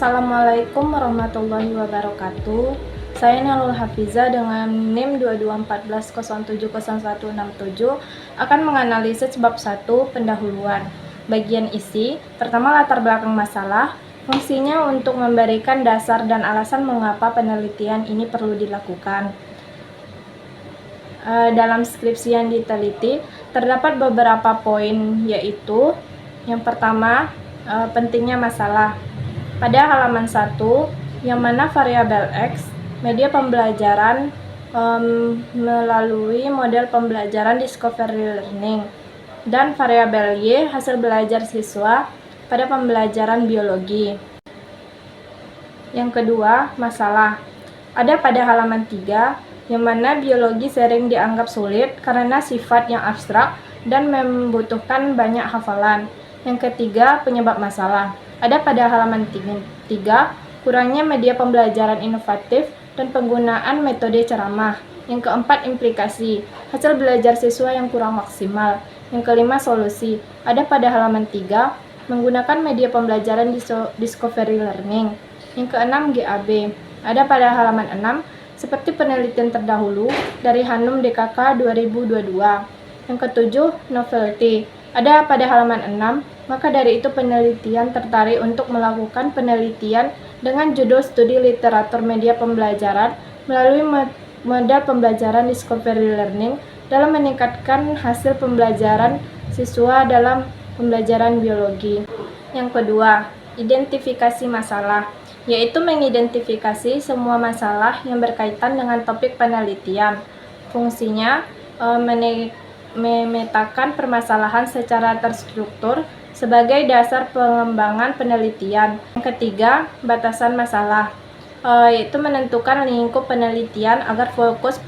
Assalamualaikum warahmatullahi wabarakatuh. Saya Nalul Hafiza dengan NIM 2214070167 akan menganalisis bab 1 pendahuluan. Bagian isi, pertama latar belakang masalah, fungsinya untuk memberikan dasar dan alasan mengapa penelitian ini perlu dilakukan. Dalam skripsi yang diteliti, terdapat beberapa poin, yaitu yang pertama, pentingnya masalah. Pada halaman 1, yang mana variabel X, media pembelajaran melalui model pembelajaran discovery learning, dan variabel Y, hasil belajar siswa pada pembelajaran biologi. Yang kedua, masalah. Ada pada halaman 3, yang mana biologi sering dianggap sulit karena sifat yang abstrak dan membutuhkan banyak hafalan. Yang ketiga, penyebab masalah. Ada pada halaman 3, kurangnya media pembelajaran inovatif dan penggunaan metode ceramah. Yang keempat, implikasi, hasil belajar siswa yang kurang maksimal. Yang kelima, solusi. Ada pada halaman 3, menggunakan media pembelajaran discovery learning. Yang keenam, GAB. Ada pada halaman 6, seperti penelitian terdahulu dari Hanum DKK 2022. Yang ketujuh, novelty. Ada pada halaman 6, maka dari itu penelitian tertarik untuk melakukan penelitian dengan judul studi literatur media pembelajaran melalui model pembelajaran discovery learning dalam meningkatkan hasil pembelajaran siswa dalam pembelajaran biologi. Yang kedua, identifikasi masalah, yaitu mengidentifikasi semua masalah yang berkaitan dengan topik penelitian. Fungsinya memetakan permasalahan secara terstruktur sebagai dasar pengembangan penelitian. Yang ketiga, batasan masalah, yaitu menentukan lingkup penelitian agar fokus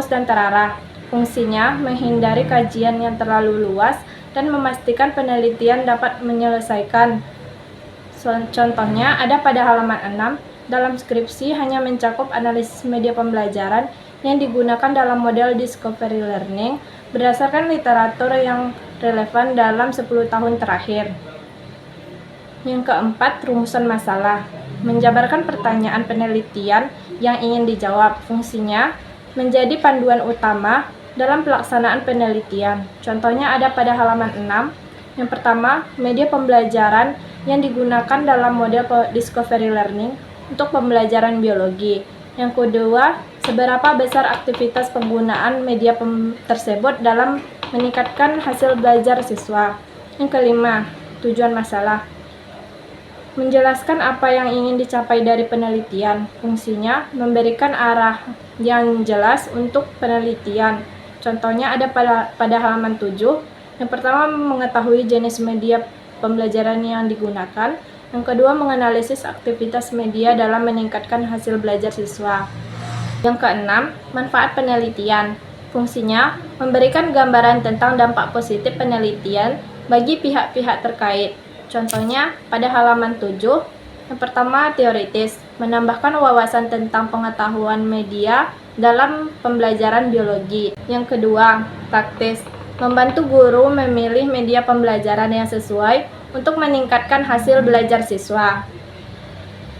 dan terarah. Fungsinya menghindari kajian yang terlalu luas dan memastikan penelitian dapat menyelesaikan. Contohnya ada pada halaman 6, dalam skripsi hanya mencakup analisis media pembelajaran yang digunakan dalam model discovery learning berdasarkan literatur yang relevan dalam 10 tahun terakhir. Yang keempat, rumusan masalah, menjabarkan pertanyaan penelitian yang ingin dijawab. Fungsinya menjadi panduan utama dalam pelaksanaan penelitian. Contohnya ada pada halaman 6. Yang pertama, media pembelajaran yang digunakan dalam model discovery learning untuk pembelajaran biologi. Yang kedua, seberapa besar aktivitas penggunaan media tersebut dalam meningkatkan hasil belajar siswa. Yang kelima, tujuan masalah, menjelaskan apa yang ingin dicapai dari penelitian. Fungsinya memberikan arah yang jelas untuk penelitian. Contohnya ada pada halaman 7. Yang pertama, mengetahui jenis media pembelajaran yang digunakan. Yang kedua, menganalisis aktivitas media dalam meningkatkan hasil belajar siswa. Yang keenam, manfaat penelitian. Fungsinya memberikan gambaran tentang dampak positif penelitian bagi pihak-pihak terkait. Contohnya pada halaman 7, yang pertama, teoritis, menambahkan wawasan tentang pengetahuan media dalam pembelajaran biologi. Yang kedua, praktis, membantu guru memilih media pembelajaran yang sesuai untuk meningkatkan hasil belajar siswa.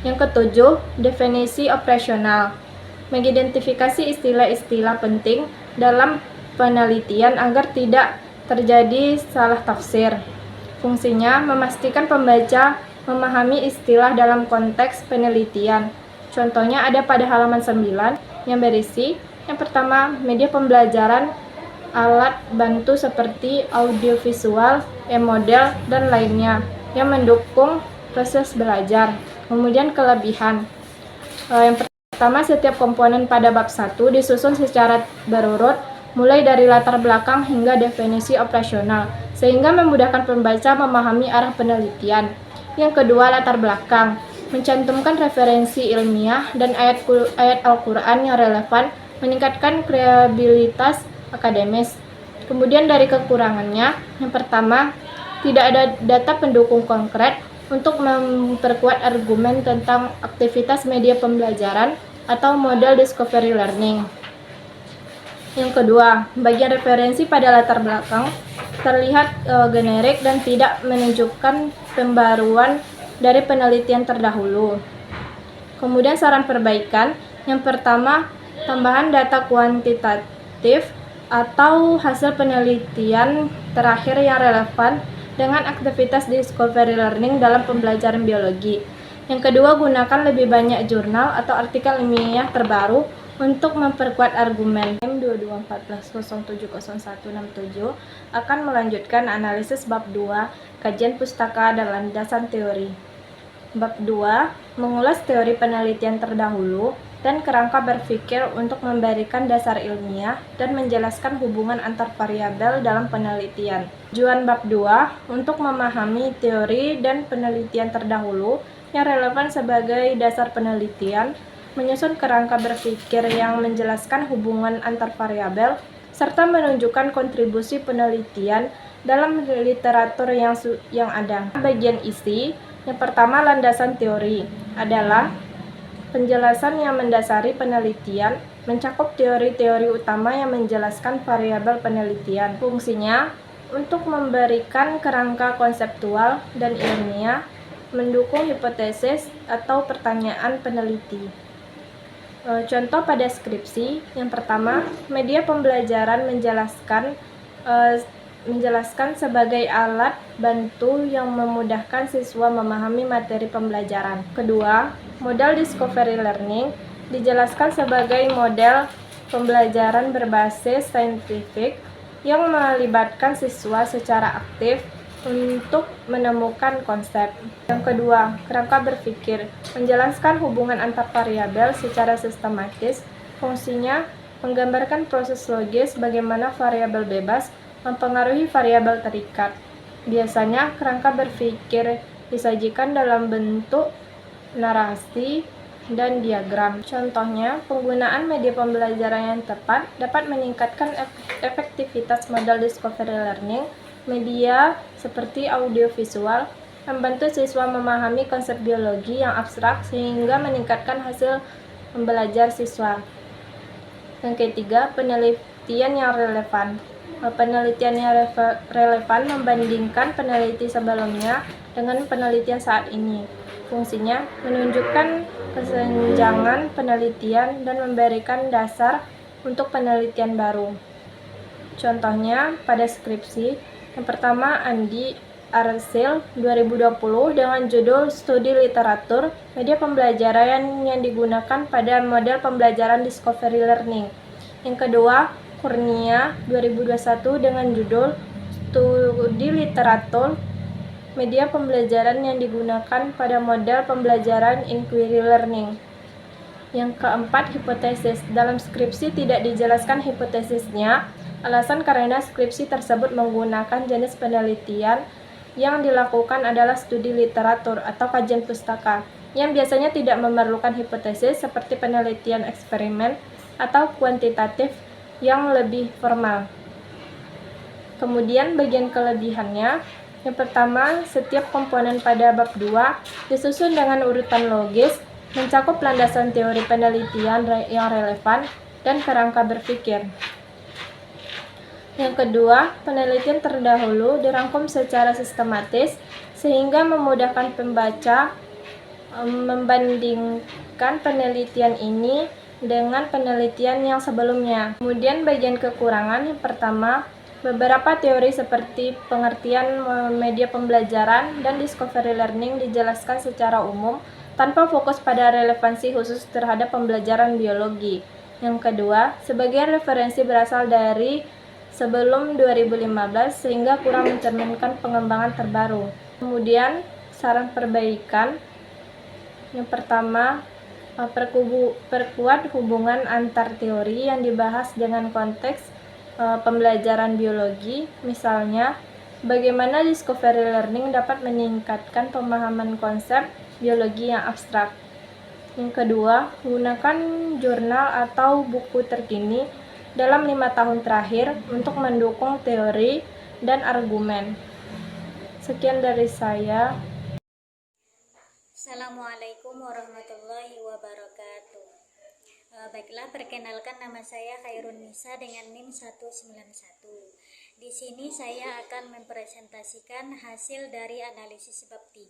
Yang ketujuh, definisi operasional, mengidentifikasi istilah-istilah penting dalam penelitian agar tidak terjadi salah tafsir. Fungsinya memastikan pembaca memahami istilah dalam konteks penelitian. Contohnya ada pada halaman 9 yang berisi, yang pertama, media pembelajaran alat bantu seperti audiovisual, e-model, dan lainnya yang mendukung proses belajar. Kemudian kelebihan. Yang pertama, setiap komponen pada bab 1 disusun secara berurut, mulai dari latar belakang hingga definisi operasional, sehingga memudahkan pembaca memahami arah penelitian. Yang kedua, latar belakang, mencantumkan referensi ilmiah dan ayat Al-Quran yang relevan, meningkatkan kredibilitas akademis. Kemudian dari kekurangannya, yang pertama, tidak ada data pendukung konkret untuk memperkuat argumen tentang aktivitas media pembelajaran atau model discovery learning. Yang kedua, bagian referensi pada latar belakang terlihat generik dan tidak menunjukkan pembaruan dari penelitian terdahulu. Kemudian saran perbaikan, yang pertama, tambahan data kuantitatif atau hasil penelitian terakhir yang relevan dengan aktivitas discovery learning dalam pembelajaran biologi. Yang kedua, gunakan lebih banyak jurnal atau artikel ilmiah terbaru untuk memperkuat argumen. M2214070167 akan melanjutkan analisis bab 2, kajian pustaka dan landasan teori. Bab 2, mengulas teori penelitian terdahulu dan kerangka berpikir untuk memberikan dasar ilmiah dan menjelaskan hubungan antar variabel dalam penelitian. Tujuan bab 2 untuk memahami teori dan penelitian terdahulu yang relevan sebagai dasar penelitian, menyusun kerangka berpikir yang menjelaskan hubungan antar variabel, serta menunjukkan kontribusi penelitian dalam literatur yang ada. Bagian isi, yang pertama, landasan teori adalah penjelasan yang mendasari penelitian, mencakup teori-teori utama yang menjelaskan variabel penelitian. Fungsinya untuk memberikan kerangka konseptual dan ilmiah, mendukung hipotesis atau pertanyaan peneliti. Contoh pada skripsi, yang pertama, media pembelajaran menjelaskan sebagai alat bantu yang memudahkan siswa memahami materi pembelajaran. Kedua, model discovery learning dijelaskan sebagai model pembelajaran berbasis saintifik yang melibatkan siswa secara aktif untuk menemukan konsep. Yang kedua, kerangka berpikir menjelaskan hubungan antar variabel secara sistematis. Fungsinya menggambarkan proses logis bagaimana variabel bebas mempengaruhi variabel terikat. Biasanya, kerangka berpikir disajikan dalam bentuk narasi dan diagram. Contohnya, penggunaan media pembelajaran yang tepat dapat meningkatkan efektivitas model discovery learning. Media seperti audiovisual membantu siswa memahami konsep biologi yang abstrak sehingga meningkatkan hasil belajar siswa. Yang ketiga, penelitian yang relevan. Penelitian yang relevan membandingkan peneliti sebelumnya dengan penelitian saat ini. Fungsinya menunjukkan kesenjangan penelitian dan memberikan dasar untuk penelitian baru. Contohnya pada skripsi, yang pertama, Andi Arsil 2020 dengan judul Studi Literatur, Media Pembelajaran yang digunakan pada model pembelajaran Discovery Learning. Yang kedua, Kurnia 2021 dengan judul Studi Literatur, Media Pembelajaran yang digunakan pada model pembelajaran Inquiry Learning. Yang keempat, hipotesis. Dalam skripsi tidak dijelaskan hipotesisnya. Alasan karena skripsi tersebut menggunakan jenis penelitian yang dilakukan adalah studi literatur atau kajian pustaka, yang biasanya tidak memerlukan hipotesis seperti penelitian eksperimen atau kuantitatif yang lebih formal. Kemudian bagian kelebihannya, yang pertama, setiap komponen pada bab 2 disusun dengan urutan logis, mencakup landasan teori penelitian yang relevan dan kerangka berpikir. Yang kedua, penelitian terdahulu dirangkum secara sistematis sehingga memudahkan pembaca membandingkan penelitian ini dengan penelitian yang sebelumnya. Kemudian bagian kekurangan, yang pertama, beberapa teori seperti pengertian media pembelajaran dan discovery learning dijelaskan secara umum tanpa fokus pada relevansi khusus terhadap pembelajaran biologi. Yang kedua, sebagian referensi berasal dari sebelum 2015 sehingga kurang mencerminkan pengembangan terbaru. Kemudian, saran perbaikan. Yang pertama, perkuat hubungan antar teori yang dibahas dengan konteks pembelajaran biologi. Misalnya, bagaimana discovery learning dapat meningkatkan pemahaman konsep biologi yang abstrak. Yang kedua, gunakan jurnal atau buku terkini dalam 5 tahun terakhir untuk mendukung teori dan argumen. Sekian dari saya. Assalamualaikum warahmatullahi wabarakatuh. Baiklah, perkenalkan, nama saya Khairun Nisa dengan NIM 191. Di sini saya akan mempresentasikan hasil dari analisis bab 3.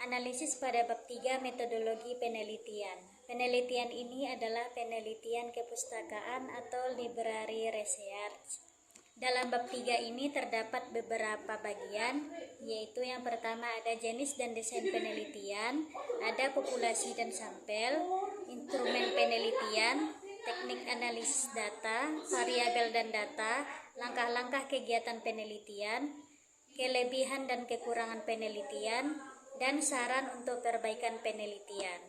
Analisis pada bab 3 metodologi penelitian. Penelitian ini adalah penelitian kepustakaan atau library research. Dalam bab 3 ini terdapat beberapa bagian, yaitu yang pertama ada jenis dan desain penelitian, ada populasi dan sampel, instrumen penelitian, teknik analisis data, variabel dan data, langkah-langkah kegiatan penelitian, kelebihan dan kekurangan penelitian, dan saran untuk perbaikan penelitian.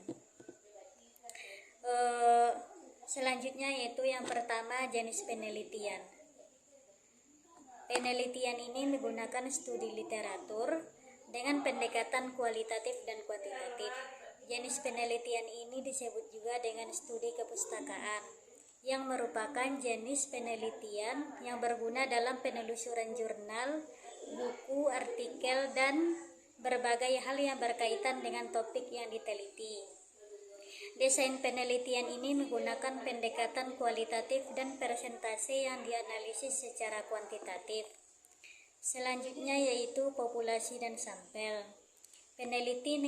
Selanjutnya yaitu yang pertama jenis penelitian. Penelitian ini menggunakan studi literatur dengan pendekatan kualitatif dan kuantitatif. Jenis penelitian ini disebut juga dengan studi kepustakaan, yang merupakan jenis penelitian yang berguna dalam penelusuran jurnal, buku, artikel, dan berbagai hal yang berkaitan dengan topik yang diteliti. Desain penelitian ini menggunakan pendekatan kualitatif dan persentase yang dianalisis secara kuantitatif. Selanjutnya yaitu populasi dan sampel. Peneliti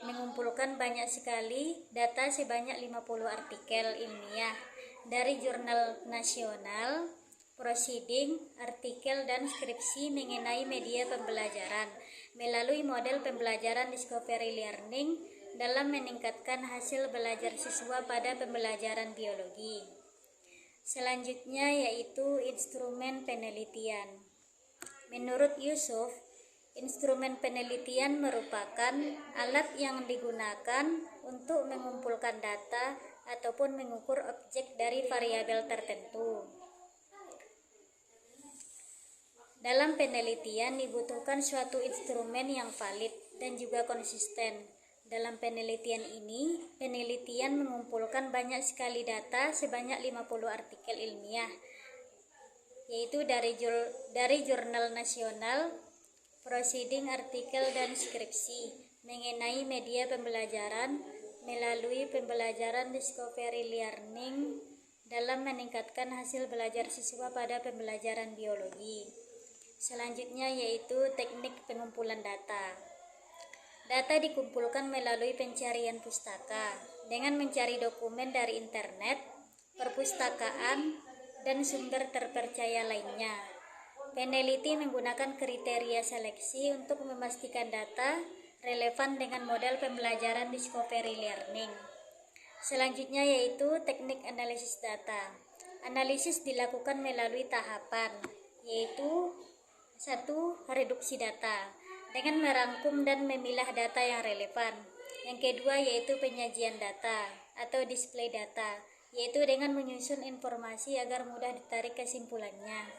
mengumpulkan banyak sekali data sebanyak 50 artikel ilmiah dari jurnal nasional, proceeding, artikel, dan skripsi mengenai media pembelajaran melalui model pembelajaran discovery learning dalam meningkatkan hasil belajar siswa pada pembelajaran biologi. Selanjutnya yaitu instrumen penelitian. Menurut Yusuf, instrumen penelitian merupakan alat yang digunakan untuk mengumpulkan data ataupun mengukur objek dari variabel tertentu. Dalam penelitian dibutuhkan suatu instrumen yang valid dan juga konsisten. Dalam penelitian ini, penelitian mengumpulkan banyak sekali data sebanyak 50 artikel ilmiah, yaitu dari jurnal nasional, proceeding, artikel, dan skripsi mengenai media pembelajaran melalui pembelajaran discovery learning dalam meningkatkan hasil belajar siswa pada pembelajaran biologi. Selanjutnya yaitu teknik pengumpulan data. Data dikumpulkan melalui pencarian pustaka dengan mencari dokumen dari internet, perpustakaan, dan sumber terpercaya lainnya. Peneliti menggunakan kriteria seleksi untuk memastikan data relevan dengan model pembelajaran discovery learning. Selanjutnya yaitu teknik analisis data. Analisis dilakukan melalui tahapan, yaitu 1. Reduksi data dengan merangkum dan memilah data yang relevan. Yang kedua yaitu penyajian data atau display data, yaitu dengan menyusun informasi agar mudah ditarik kesimpulannya.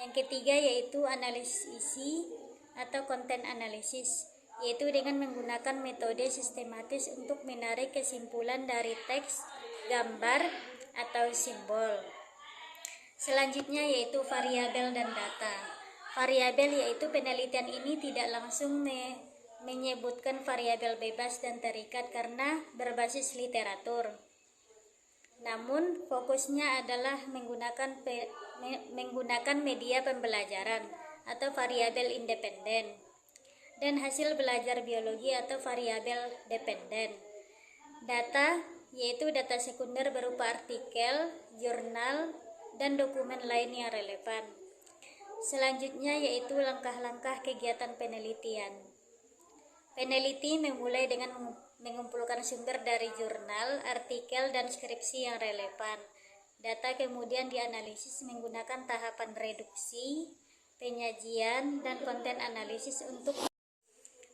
Yang ketiga yaitu analisis isi atau content analysis, yaitu dengan menggunakan metode sistematis untuk menarik kesimpulan dari teks, gambar, atau simbol. Selanjutnya yaitu variabel dan data. Variabel yaitu penelitian ini tidak langsung menyebutkan variabel bebas dan terikat karena berbasis literatur. Namun fokusnya adalah menggunakan media pembelajaran atau variabel independen dan hasil belajar biologi atau variabel dependen. Data yaitu data sekunder berupa artikel, jurnal, dan dokumen lain yang relevan. Selanjutnya yaitu langkah-langkah kegiatan penelitian. Peneliti memulai dengan mengumpulkan sumber dari jurnal, artikel, dan skripsi yang relevan. Data kemudian dianalisis menggunakan tahapan reduksi, penyajian, dan konten analisis untuk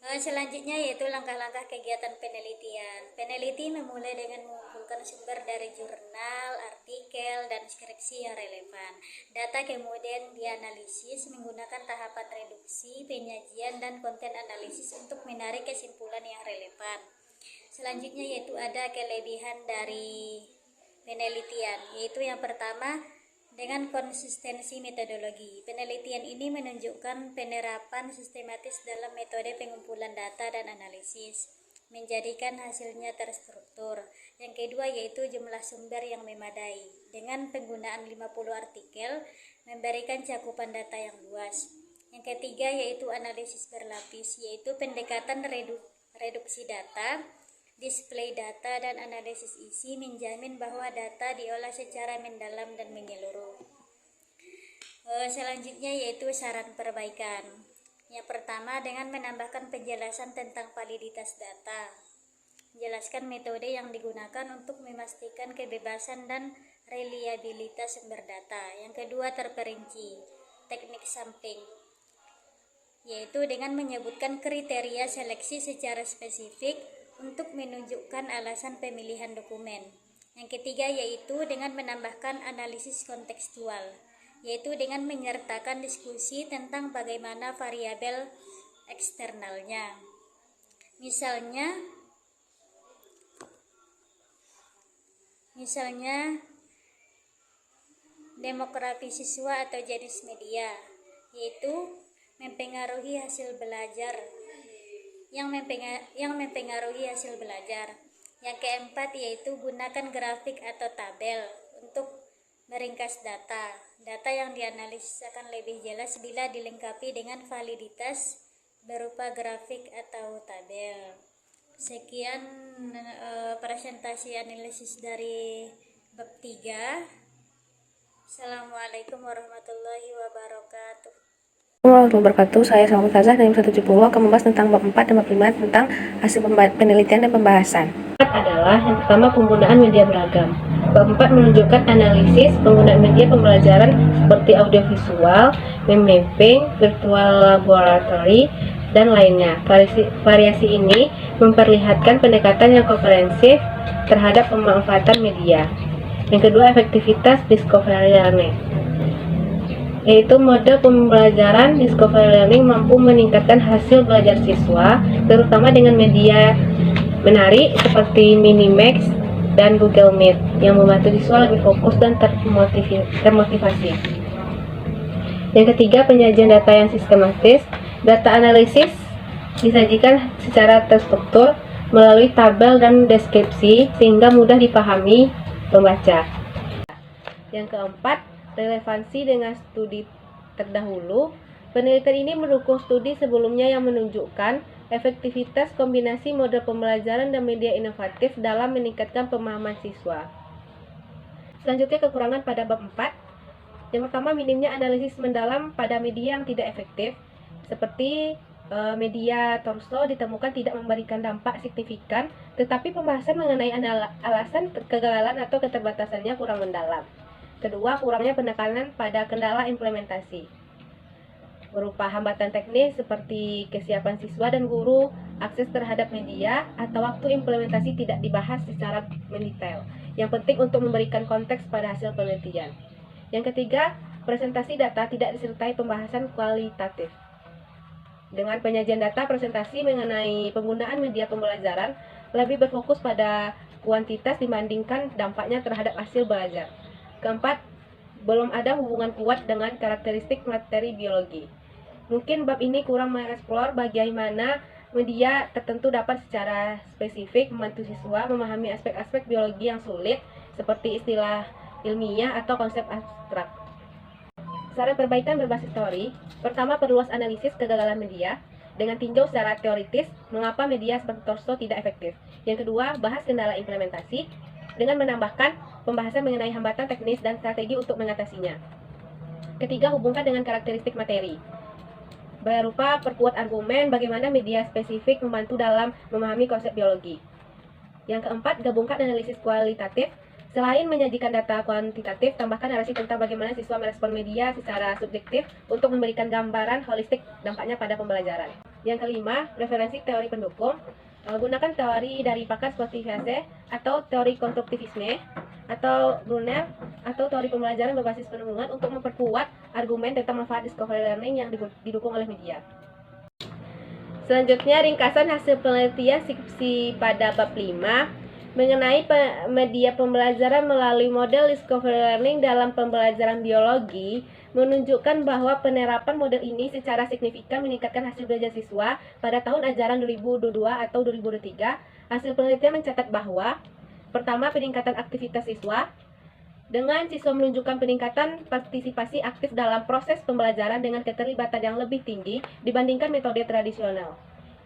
selanjutnya yaitu langkah-langkah kegiatan penelitian. Peneliti memulai dengan mengumpulkan sumber dari jurnal, artikel, dan skripsi yang relevan. Data kemudian dianalisis menggunakan tahapan reduksi, penyajian, dan konten analisis untuk menarik kesimpulan yang relevan. Selanjutnya yaitu ada kelebihan dari penelitian, yaitu yang pertama dengan konsistensi metodologi. Penelitian ini menunjukkan penerapan sistematis dalam metode pengumpulan data dan analisis, menjadikan hasilnya terstruktur. Yang kedua yaitu jumlah sumber yang memadai. Dengan penggunaan 50 artikel, memberikan cakupan data yang luas. Yang ketiga yaitu analisis berlapis, yaitu pendekatan reduksi data, display data, dan analisis isi menjamin bahwa data diolah secara mendalam dan menyeluruh. Selanjutnya yaitu saran perbaikan. Yang pertama, dengan menambahkan penjelasan tentang validitas data. Jelaskan metode yang digunakan untuk memastikan kebebasan dan reliabilitas sumber data. Yang kedua, terperinci teknik sampling, yaitu dengan menyebutkan kriteria seleksi secara spesifik untuk menunjukkan alasan pemilihan dokumen. Yang ketiga yaitu dengan menambahkan analisis kontekstual, yaitu dengan menyertakan diskusi tentang bagaimana variabel eksternalnya. Misalnya demografi siswa atau jenis media, yaitu mempengaruhi hasil belajar yang mempengaruhi hasil belajar. Yang keempat yaitu gunakan grafik atau tabel untuk meringkas data. Data yang dianalisis akan lebih jelas bila dilengkapi dengan validitas berupa grafik atau tabel. Sekian presentasi analisis dari bab 3. Assalamualaikum warahmatullahi wabarakatuh. Assalamualaikum warahmatullahi wabarakatuh. Saya Salma Mumtazah dari 170 akan membahas tentang bab 4 dan bab 5 tentang hasil penelitian dan pembahasan. Adalah yang pertama penggunaan media beragam. Bab 4 menunjukkan analisis penggunaan media pembelajaran seperti audiovisual, web mapping, virtual laboratory, dan lainnya. Variasi ini memperlihatkan pendekatan yang komprehensif terhadap pemanfaatan media. Yang kedua, efektivitas discovery learning, yaitu mode pembelajaran discovery learning mampu meningkatkan hasil belajar siswa, terutama dengan media menarik seperti Minimax dan Google Meet yang membantu siswa lebih fokus dan termotivasi. Yang ketiga, penyajian data yang sistematis. Data analisis disajikan secara terstruktur melalui tabel dan deskripsi sehingga mudah dipahami pembaca. Yang keempat, relevansi dengan studi terdahulu. Penelitian ini mendukung studi sebelumnya yang menunjukkan efektivitas kombinasi model pembelajaran dan media inovatif dalam meningkatkan pemahaman siswa. Selanjutnya, kekurangan pada bab 4. Yang pertama, minimnya analisis mendalam pada media yang tidak efektif, seperti media torso ditemukan tidak memberikan dampak signifikan, tetapi pembahasan mengenai alasan kegagalan atau keterbatasannya kurang mendalam. Kedua, kurangnya penekanan pada kendala implementasi, berupa hambatan teknis seperti kesiapan siswa dan guru, akses terhadap media, atau waktu implementasi tidak dibahas secara mendetail, yang penting untuk memberikan konteks pada hasil penelitian. Yang ketiga, presentasi data tidak disertai pembahasan kualitatif. Dengan penyajian data, presentasi mengenai penggunaan media pembelajaran lebih berfokus pada kuantitas dibandingkan dampaknya terhadap hasil belajar. Keempat, belum ada hubungan kuat dengan karakteristik materi biologi. Mungkin bab ini kurang mengeksplor bagaimana media tertentu dapat secara spesifik membantu siswa memahami aspek-aspek biologi yang sulit, seperti istilah ilmiah atau konsep abstrak. Saran perbaikan berbasis teori. Pertama, perluas analisis kegagalan media dengan tinjau secara teoritis mengapa media seperti torso tidak efektif. Yang kedua, bahas kendala implementasi dengan menambahkan pembahasan mengenai hambatan teknis dan strategi untuk mengatasinya. Ketiga, hubungkan dengan karakteristik materi, berupa perkuat argumen bagaimana media spesifik membantu dalam memahami konsep biologi. Yang keempat, gabungkan analisis kualitatif. Selain menyajikan data kuantitatif, tambahkan narasi tentang bagaimana siswa merespon media secara subjektif untuk memberikan gambaran holistik dampaknya pada pembelajaran. Yang kelima, referensi teori pendukung. Gunakan teori dari pakar seperti Piaget atau teori konstruktivisme atau Brunel atau teori pembelajaran berbasis penemuan untuk memperkuat argumen tentang manfaat discovery learning yang didukung oleh media. Selanjutnya, ringkasan hasil penelitian skripsi pada bab 5 mengenai media pembelajaran melalui model discovery learning dalam pembelajaran biologi menunjukkan bahwa penerapan model ini secara signifikan meningkatkan hasil belajar siswa pada tahun ajaran 2022 atau 2023. Hasil penelitian mencatat bahwa pertama, peningkatan aktivitas siswa dengan siswa menunjukkan peningkatan partisipasi aktif dalam proses pembelajaran dengan keterlibatan yang lebih tinggi dibandingkan metode tradisional.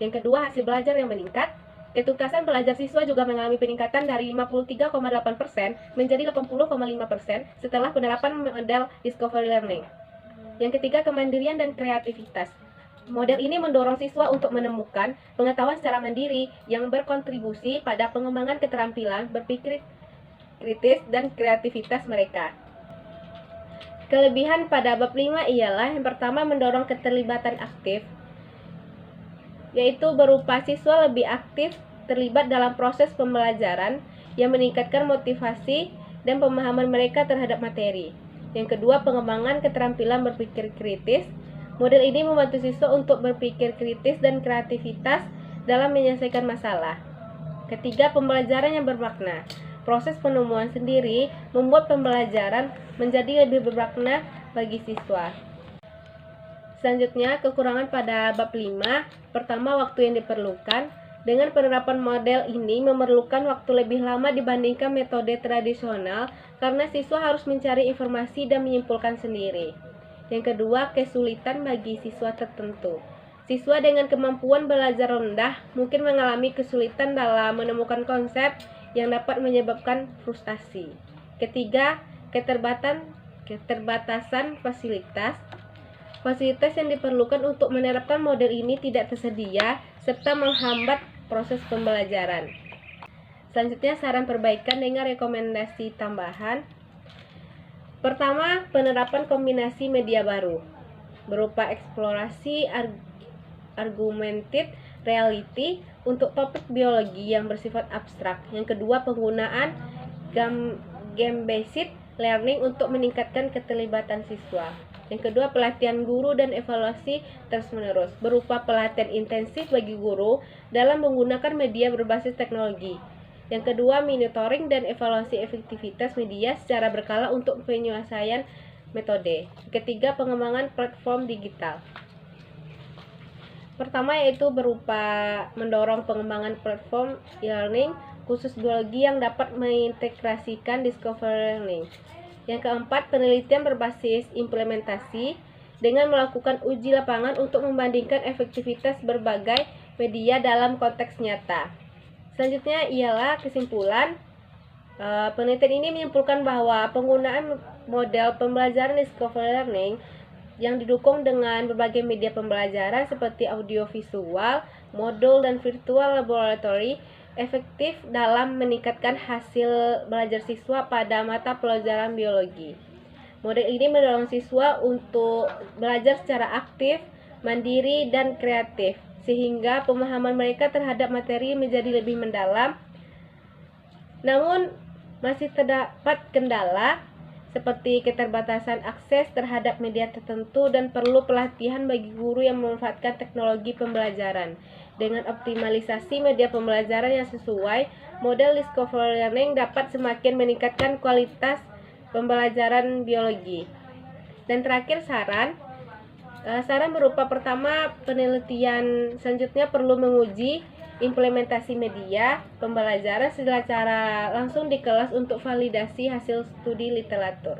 Yang kedua, hasil belajar yang meningkat. Ketuntasan belajar siswa juga mengalami peningkatan dari 53,8% menjadi 80,5% setelah penerapan model Discovery Learning. Yang ketiga, kemandirian dan kreativitas. Model ini mendorong siswa untuk menemukan pengetahuan secara mandiri yang berkontribusi pada pengembangan keterampilan berpikir kritis dan kreativitas mereka. Kelebihan pada bab 5 ialah yang pertama, mendorong keterlibatan aktif, yaitu berupa siswa lebih aktif terlibat dalam proses pembelajaran yang meningkatkan motivasi dan pemahaman mereka terhadap materi. Yang kedua, pengembangan keterampilan berpikir kritis. Model ini membantu siswa untuk berpikir kritis dan kreativitas dalam menyelesaikan masalah. Ketiga, pembelajaran yang bermakna. Proses penemuan sendiri membuat pembelajaran menjadi lebih bermakna bagi siswa. Selanjutnya, kekurangan pada bab 5. Pertama, waktu yang diperlukan. Dengan penerapan model ini memerlukan waktu lebih lama dibandingkan metode tradisional karena siswa harus mencari informasi dan menyimpulkan sendiri. Yang kedua, kesulitan bagi siswa tertentu. Siswa dengan kemampuan belajar rendah mungkin mengalami kesulitan dalam menemukan konsep yang dapat menyebabkan frustasi. Ketiga, keterbatasan fasilitas. Fasilitas yang diperlukan untuk menerapkan model ini tidak tersedia serta menghambat proses pembelajaran. Selanjutnya, saran perbaikan dengan rekomendasi tambahan. Pertama, penerapan kombinasi media baru berupa eksplorasi augmented reality untuk topik biologi yang bersifat abstrak. Yang kedua, penggunaan game-based learning untuk meningkatkan keterlibatan siswa. Yang kedua, pelatihan guru dan evaluasi terus-menerus berupa pelatihan intensif bagi guru dalam menggunakan media berbasis teknologi. Yang kedua, monitoring dan evaluasi efektivitas media secara berkala untuk penyelesaian metode. Ketiga, pengembangan platform digital. Pertama, yaitu berupa mendorong pengembangan platform e-learning khusus biologi yang dapat mengintegrasikan Discovery Learning. Yang keempat, penelitian berbasis implementasi dengan melakukan uji lapangan untuk membandingkan efektivitas berbagai media dalam konteks nyata. Selanjutnya ialah kesimpulan. Penelitian ini menyimpulkan bahwa penggunaan model pembelajaran Discovery Learning yang didukung dengan berbagai media pembelajaran seperti audiovisual, modul, dan virtual laboratory efektif dalam meningkatkan hasil belajar siswa pada mata pelajaran biologi. Model ini mendorong siswa untuk belajar secara aktif, mandiri, dan kreatif, sehingga pemahaman mereka terhadap materi menjadi lebih mendalam. Namun, masih terdapat kendala seperti keterbatasan akses terhadap media tertentu dan perlu pelatihan bagi guru yang memanfaatkan teknologi pembelajaran. Dengan optimalisasi media pembelajaran yang sesuai, model Discovery Learning dapat semakin meningkatkan kualitas pembelajaran biologi. Dan terakhir, saran berupa pertama, penelitian selanjutnya perlu menguji implementasi media pembelajaran secara langsung di kelas untuk validasi hasil studi literatur.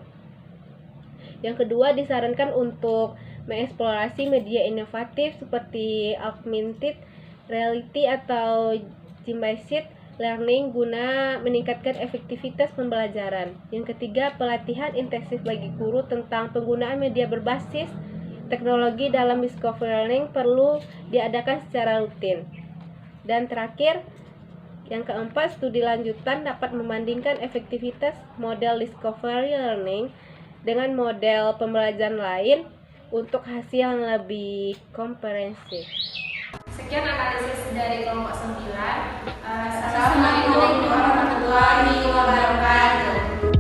Yang kedua, disarankan untuk mengeksplorasi media inovatif seperti augmented reality atau game-based learning guna meningkatkan efektivitas pembelajaran. Yang ketiga, pelatihan intensif bagi guru tentang penggunaan media berbasis teknologi dalam Discovery Learning perlu diadakan secara rutin. Dan terakhir, yang keempat, studi lanjutan dapat membandingkan efektivitas model Discovery Learning dengan model pembelajaran lain untuk hasil yang lebih komprehensif. Sekian analisis dari kelompok 9. Assalamualaikum warahmatullahi wabarakatuh.